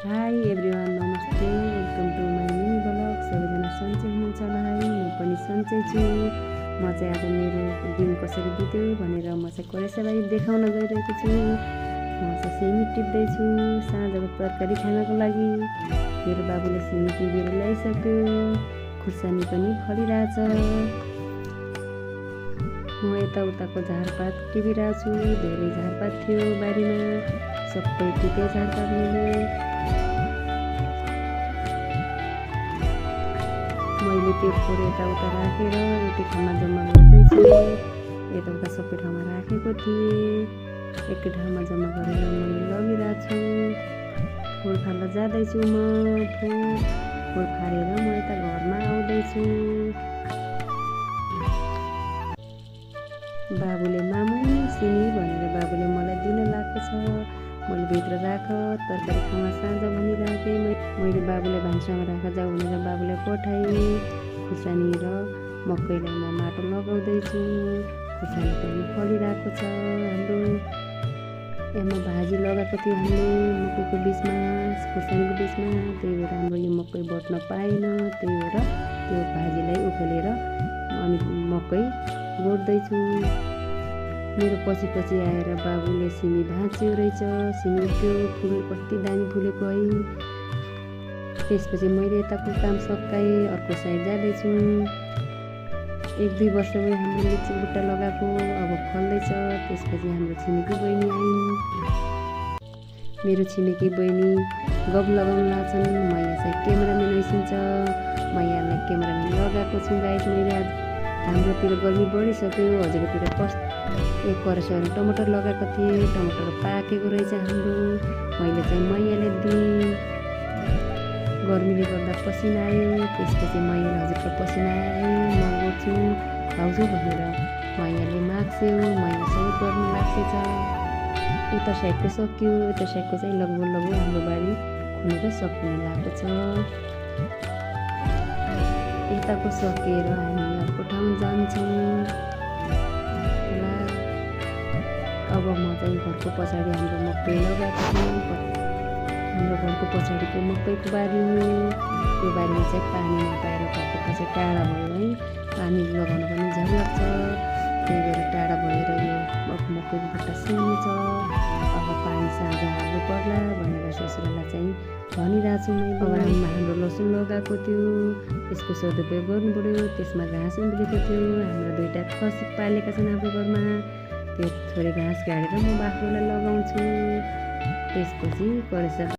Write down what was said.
High everyone, नमस्ते, welcome to my mini blog. सबैजना सन्चै हुनुहुन्छ होला है, म पनि सन्चै छु। म चाहिँ आज मेरो दिन कसरी बित्यो भनेर म चाहिँ करेसाबारी देखाउन गइरहेको छु। म चाहिँ सिमी टिप्दैछु साँझको तरकारी खानको लागि। मेरो बाबुले सिमी टिपेर ल्याइसक्यो, खुर्सानी पनि फलिरहेछ। म यताउताको झारपात टिपिरहेको छु। धेरै झारपात थियो बारीमा, सबै टिपे झारपात मैले त्यो फोहोर यताउता राखेर एउटै ठाउँमा जम्मा गर्दैछु। यताउता सबै ठाउँमा राखेको थिएँ, एकै ठाउँमा जम्मा गरेर मैले लगिरहेको छु। फोहोर फाल्न जाँदैछु। म फोहोर फालेर म यता घरमा आउँदैछु। बाबुले मामु सिमी भनेर बाबुले मलाई दिन लागेको छ। मैले भित्र राख तरकारी खाउँ साँझ भनिराखेँ। मैले बाबुलाई भान्सामा राख जाऊ भनेर बाबुलाई पठाएँ। खुर्सानी र मकैलाई म माटो लगाउँदैछु। खुर्सानी पनि फलिरहेको छ हाम्रो। यहाँ भाजी लगाएको थियो हामीले मकैको बिचमा, खुर्सानीको बिचमा। त्यही भएर हाम्रो यो मकै बट्न पाएन। त्यही भएर त्यो भाजीलाई उखेलेर अनि मकै गोड्दैछु। मेरो पछि पछि आएर बाबुले सिमी भाँच्यो रहेछ। सिमी त्यो फुल कति दामी फुलेको है। त्यसपछि मैले यताको काम सकाएँ, अर्को साइड जाँदैछु। 1-2 वर्ष भयो हाम्रो लिची बुट्टा लगाएको, अब फल्दैछ। त्यसपछि हाम्रो छिमेकी बहिनी आइन्। मेरो छिमेकी बहिनी गफ लगाउन लाग्छन्। मैया चाहिँ क्यामेराम्यान हैसिन्छ। मैयालाई क्यामेराम्यान लगाएको छु गाइस मैले। आज हाम्रोतिर गर्मी बढिसक्यो। हजुरतिर एक करेसाबारी टमाटर लगाएको थिएँ, टमाटर पाकेको रहेछ हाम्रो। मैले चाहिँ मैयाले दिएँ। गर्मीले गर्दा पसिना आयो। त्यसपछि मैयाले हजुरको पसिना आयो म गर्छु खाउँछु भनेर मैयाले माग्छ्यो। मैयासँग गर्मी लाग्छ। उता साइडको सक्यो, उता साइडको चाहिँ लगभग हाम्रो बारी खुलेर सकिन लागेको छ। यताको सकेर हामी अर्को ठाउँ जान्छौँ। अब म चाहिँ घरको पछाडि हाम्रो मकै लगाएको छु। हाम्रो घरको पछाडिको मकैको बारी हो। त्यो बारीमा चाहिँ पानी नपाएर घरको पछि टाढा भयो है। पानी लगाउन पनि झ्याउ लाग्छ। त्यही भएर टाढा भएर यो मकैको बुट्टा सानो छ। अब पानी साँझ हाल्नु पर्ला भनेर ससुरालाई चाहिँ भनिरहेको छु मैले। अगाडिमा हाम्रो लसुन लगाएको थियो, यसको सदुपयोग गर्नु पऱ्यो। त्यसमा घाँस उम्रेको थियो। हाम्रो 2टा खसी पालेका छन् हाम्रो घरमा। त्यो थोरै घाँस गाडेर म बाख्रोलाई लगाउँछु। त्यसपछि करेसा